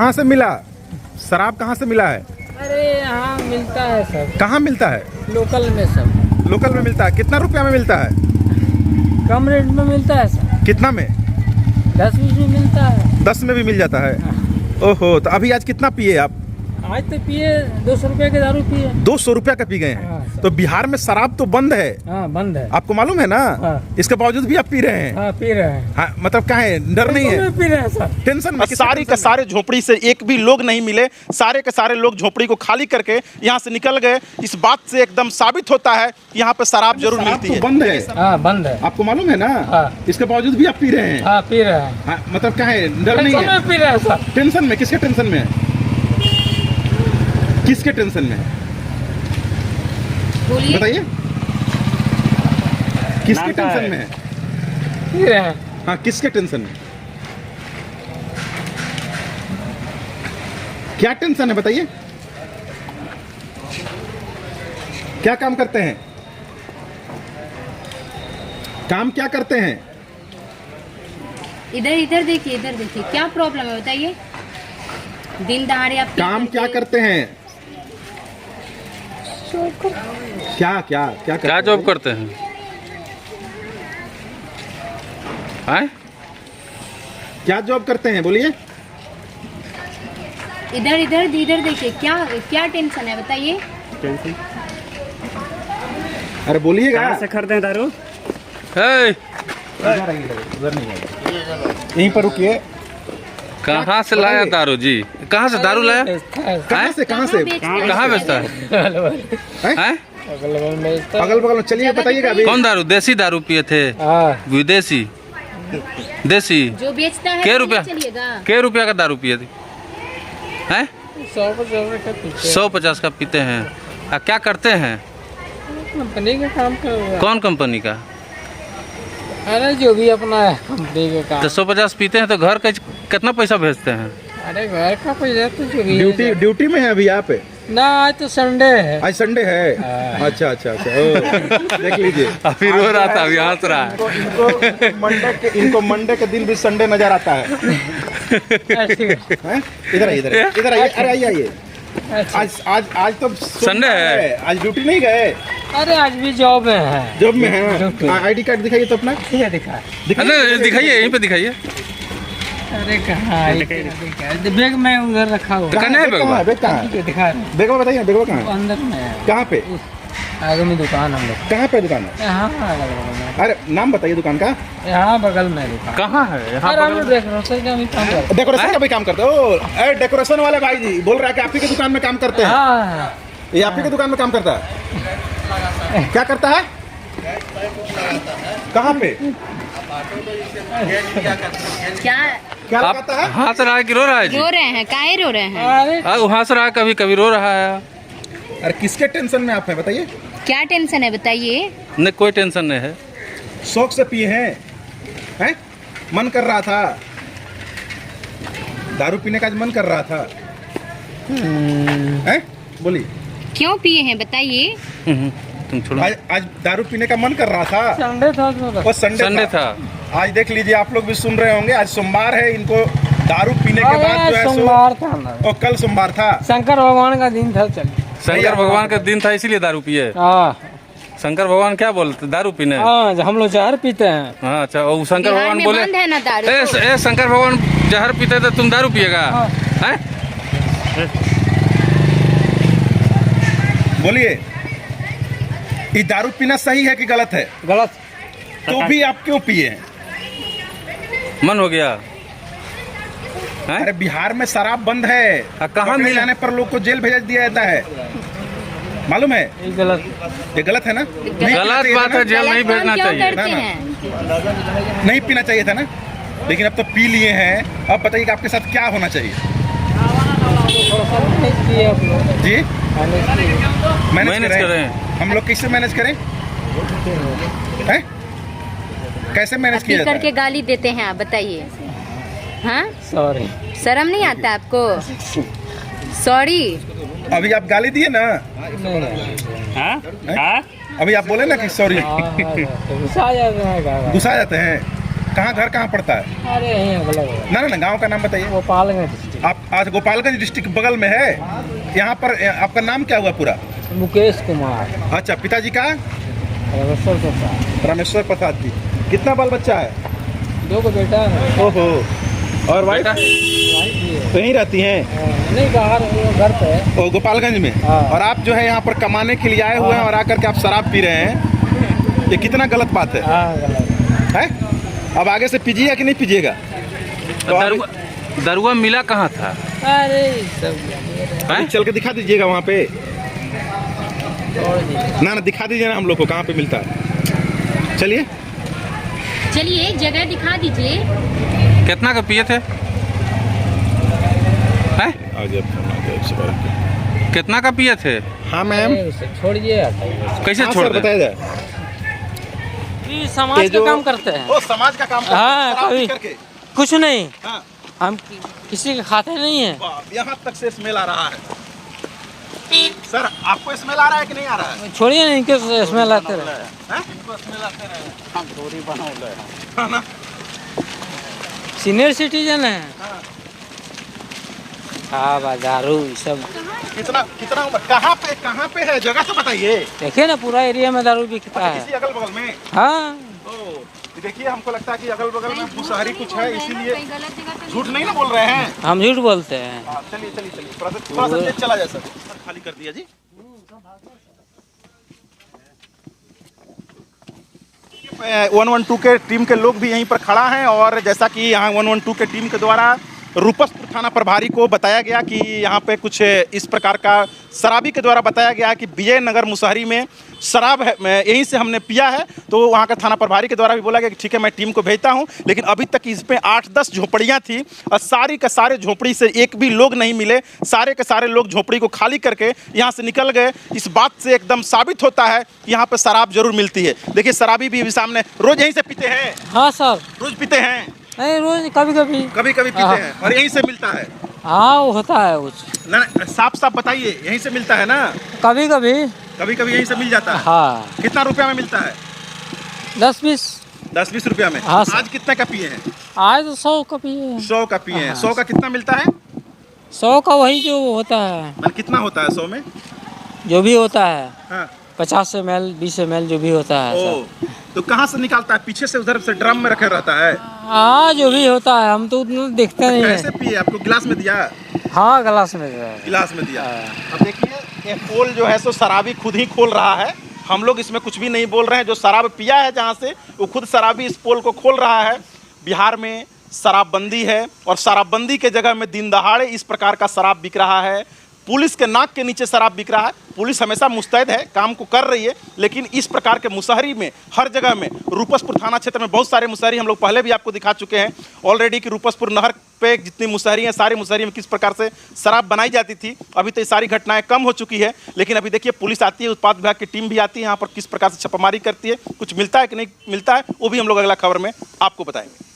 कहाँ से मिला? शराब कहाँ से मिला है? अरे यहाँ मिलता है सब। कहाँ मिलता है? लोकल में सब। लोकल में मिलता है। कितना रुपया में मिलता है? कम रेट में मिलता है सब। कितना में? 10-20 में मिलता है। 10 में भी मिल जाता है। ओहो, तो अभी आज कितना पिए आप? आज तो पिए 200 रुपये के दारू पिए। 200 रुपया का पी गए हैं। हाँ, तो बिहार में शराब तो बंद है। हाँ बंद है। आपको मालूम है ना? हाँ। इसके बावजूद भी आप पी रहे हैं। हाँ पी रहे हैं। हाँ, मतलब क्या है, डर नहीं है? पी रहे हैं सर। टेंशन में? सारे के सारे झोपड़ी से एक भी लोग नहीं मिले, सारे के सारे लोग झोपड़ी को खाली करके यहाँ से निकल गए। इस बात से एकदम साबित होता है यहाँ पे शराब जरूर मिलती तो है। बंद है। हाँ बंद है। आपको मालूम है ना? हाँ। इसके बावजूद भी आप पी रहे हैं। हाँ पी रहे हैं। हाँ, मतलब क्या है, डर नहीं है? पी रहे हैं सर। टेंशन में? किसके टेंशन में है? किसके टेंशन में है बताइए? किसके टेंशन में है? पी रहे हैं। हाँ, किसके टेंशन में? क्या टेंशन है बताइए? क्या काम करते हैं? काम क्या करते हैं? इधर देखिए, इधर देखिए, क्या प्रॉब्लम है बताइए? दिन दहाड़े आप काम क्या करते हैं? क्या जॉब करते हैं? हैं? क्या जॉब करते हैं बोलिए? इधर देखिए, क्या टेंशन है बताइए? अरे बोलिएगा। कहाँ से खरीदे हैं दारू? उधर नहीं जाएगा, यहीं पर रुकिए। कहाँ से लाया दारू जी? कहाँ से दारू लाया? कहाँ से? कहाँ बेचता है? हैं? अगल बगल में चलिए, बताइएगा अभी। कौन दारू? देसी दारू पिए थे? विदेशी? देसी? जो बेचता है क्या वो रुपया? चलिएगा। क्या रुपया का दारू पिए थे? हैं? 150 का पीते हैं। क्या करते हैं? कंपनी का काम कर रहा है। कौन कंपनी का? अरे जो भी अपना है कंपनी का काम। तो 150 पीते हैं तो घर का कितना पैसा भेजते हैं? अरे घर का पैसा तो जो भी है। ड्यूटी में है अभी आप? ना आज तो संडे है। आज संडे है। अच्छा। देख लीजिए, अभी रो रहा था, अभी हंस रहा है। इनको मंडे के दिन भी संडे नजर आता है। हैं? इधर आइए। अरे आइए। आज तो संडे है। आज ड्यूटी नहीं गए? अरे आज भी जॉब में है। जॉब में है। आईडी कार्ड दिखाइए तो अपना। दिखाइए, यहीं पे दिखाइए। अरे कहाँ बैग में उधर रखा हुआ। कहाँ है बैग? बैग कहाँ है? दिखा बैग बताइए, बैग कहाँ है? अंदर में है। कहाँ पे? आगे में दुकान हम लोग। कहाँ पे दुकान है? यहाँ बगल में। अरे नाम बताइए दुकान का। यहाँ बगल में दुकान। कहाँ है? यहाँ अरे हम लोग डेकोरेशन का भी काम करते हैं। डेकोरेशन का भी काम करते हो? अरे डेकोरेशन वाले भाई जी बोल रहा है कि आप ही की दुकान में काम करते हैं। हाँ ये आप ही की दुकान में काम करता है? क्या करता है? कहाँ पे? क्या आप लगाता है? हंस रहा है कि रो रहा है जी? रो रहे हैं, काहे रो रहे हैं? अरे वो हंस रहा है, कभी कभी रो रहा है। अरे किसके टेंशन में आप हैं बताइए? क्या टेंशन है बताइए? नहीं, कोई टेंशन नहीं है। शौक से पिए हैं? मन कर रहा था, दारू पीने का आज मन कर रहा था। हैं? बोलिए। क्यों पिए हैं बताइए? तुम छोड़ो। आज दारू पीने का मन कर रहा था। संडे था तो और संडे था। आज देख लीजिए, आप लोग भी सुन रहे होंगे, आज सोमवार है। इनको दारू पीने के बाद जो है सोमवार था ना। और कल सोमवार था। शंकर भगवान का दिन था। चलिए शंकर भगवान का दिन था इसीलिए दारू पिए। हाँ शंकर भगवान क्या बोलते? दारू पीने? हाँ हम लोग जहर पीते हैं। हाँ अच्छा, वो शंकर बिहार भगवान में बोले बंद है ना दारू। ए शंकर भगवान जहर पीते तो तुम दारू पिएगा? हैं? बोलिए, ये दारू पीना सही है कि गलत है? गलत। तो भी आप क्यों पिए हैं? मन हो गया? हैं? अरे बिहार में शराब बंद है। कहाँ पकड़े मिला? जाने पर लोग को जेल भेज दिया जाता है, मालूम है? ये गलत। ये गलत है ना? नहीं पीना गलत चाहिए बात था है, ना? जेल नहीं गलत भेजना काम क्यों चाहिए। करते ना, ना। हैं? नहीं पीना चाहिए था ना, लेकिन अब तो पी लिए हैं। अब बताइए कि आपके साथ क्या होना चाहिए? जी मैनेज करें। हम लोग कैसे मैनेज करें? हैं? कैसे मैनेज किया जाता है? करके गाली देते हैं आप बताइए? हाँ, सॉरी। शर्म नहीं आता आपको? सॉरी। अभी आप गाली दिए ना? हाँ? अभी आप बोले ना कि सॉरी। गुस्सा आ जाते हैं। गुस्सा आ जाते हैं। कहाँ घर कहाँ पड़ता है? अरे यहीं अगला बगल ना ना ना, गांव का नाम बताइए। गोपालगंज डिस्ट्रिक्ट। आप आज गोपालगंज डिस्ट्रिक्ट बगल में है। यहाँ पर आपका नाम क्या हुआ पूरा? मुकेश कुमार। अच्छा, पिताजी का? रामेश्वर प्रसाद। रामेश्वर प्रसाद जी। कितना बाल बच्चा है? 2 को बेटा है। ओहो। और वाइफ? वाइफ भी है। कहीं रहती हैं? नहीं, बाहर घर पे है। और गोपालगंज में? हाँ। और आप जो है यहाँ पर कमाने के लिए आए हुए हैं और आकर के आप शराब पी रहे हैं, ये कितना गलत बात है? हाँ, गलत है? अब आगे से पीजिएगा कि नहीं पीजिएगा? दरुआ मिला कहाँ था? अरे सब हैं? चल के दिखा दीजिएगा वहाँ पे। छोड़ दीजिए। ना ना, दिखा दीजिए ना हम लोग को कहाँ पे मिलता है। चलिए चलिए जगह दिखा दीजिए। कितना का पिए थे? हैं? कितना का पिए थे? हाँ मैम। अरे उसे छोड़िए, हटाइए। कैसे हाँ छोड़ सर, दे? बताया जाए। ये समाज का काम करते हैं। ओ, समाज का काम करते हैं, हाँ, शराब पी कभी करके। कुछ नहीं, हाँ, हम किसी के खाते नहीं है। यहाँ तक से स्मेल आ रहा है। सर, आपको स्मेल आ रहा है कि नहीं आ रहा है? छोड़िए नहीं, इनके स्मेल आते रहे। हैं? हाँ ना? सीनियर सिटीजन है। हाँ, बाजारू ये सब कितना उम्र? कहाँ पे है? जगह तो बताइए। देखिए ना, पूरा एरिया में दारू बिकता है। इसी अगल बगल में? हाँ, तो देखिए, हमको लगता है कि अगल बगल में मुसहरी कुछ है, इसीलिए झूठ नहीं ना बोल रहे हैं। हम झूठ बोलते हैं। हाँ, चलिए चलिए चलिए, थोड़ा सा तेज चला जाए सर। खाली कर दिया जी। 112 के टीम के लोग भी यहीं पर खड़ा हैं और जैसा कि यहाँ 112 के टीम के द्वारा रूपसपुर थाना प्रभारी को बताया गया कि यहाँ पे कुछ इस प्रकार का शराबी के द्वारा बताया गया कि विजयनगर मुसहरी में शराब है, यहीं से हमने पिया है। तो वहाँ का थाना प्रभारी के द्वारा भी बोला गया कि ठीक है, मैं टीम को भेजता हूँ। लेकिन अभी तक इसमें 8-10 झोपड़ियाँ थी और सारी के सारे झोपड़ी से एक भी लोग नहीं मिले। सारे के सारे लोग झोपड़ी को खाली करके यहाँ से निकल गए। इस बात से एकदम साबित होता है कि यहाँ पर शराब जरूर मिलती है। देखिए, शराबी भी सामने रोज़ यहीं से पीते हैं। हाँ सर, रोज़ पीते हैं? नहीं, रोज कभी कभी। कभी कभी पीते हैं और यहीं से मिलता है? हाँ, वो होता है कुछ। ना साफ साफ बताइए, यहीं से मिलता है ना? कभी कभी। कभी कभी यहीं से मिल जाता है। हाँ, कितना रुपया में मिलता है? 10-20। 10-20 रुपया में? हाँ सर। आज कितने का पिए हैं? आज तो 100 का पिए। 100 का पिए हैं। हाँ। 100 का कितना मिलता है? 100 का वही जो होता है, मतलब कितना होता है 100 में? जो भी होता है, हाँ। 50 ml 20 ml जो भी होता है ओ, सर। तो कहाँ से निकालता है? पीछे से उधर से ड्रम में रखे रहता है? हाँ, जो भी होता है, हम तो उतना देखते नहीं कैसे है। पिए? आपको गिलास में दिया? हाँ, गिलास में जो है। गिलास में दिया। हाँ। अब देखिए, ये पोल जो है सो शराबी खुद ही खोल रहा है। हम लोग इसमें कुछ भी नहीं बोल रहे हैं। जो शराब पिया है जहाँ से, वो खुद शराबी इस पोल को खोल रहा है। बिहार में शराबबंदी है और शराबबंदी के जगह में दिन दहाड़े इस प्रकार का शराब बिक रहा है। पुलिस के नाक के नीचे शराब बिक रहा है। पुलिस हमेशा मुस्तैद है, काम को कर रही है, लेकिन इस प्रकार के मुसहरी में हर जगह में, रूपसपुर थाना क्षेत्र में बहुत सारे मुसहरी हम लोग पहले भी आपको दिखा चुके हैं ऑलरेडी कि रूपसपुर नहर पे जितनी मुसहरी हैं, सारी मुसहरी में किस प्रकार से शराब बनाई जाती थी। अभी तो ये सारी घटनाएं कम हो चुकी है, लेकिन अभी देखिए, पुलिस आती है, उत्पाद विभाग की टीम भी आती है यहाँ पर, किस प्रकार से छापामारी करती है, कुछ मिलता है कि नहीं मिलता है, वो भी हम लोग अगला खबर में आपको बताएंगे।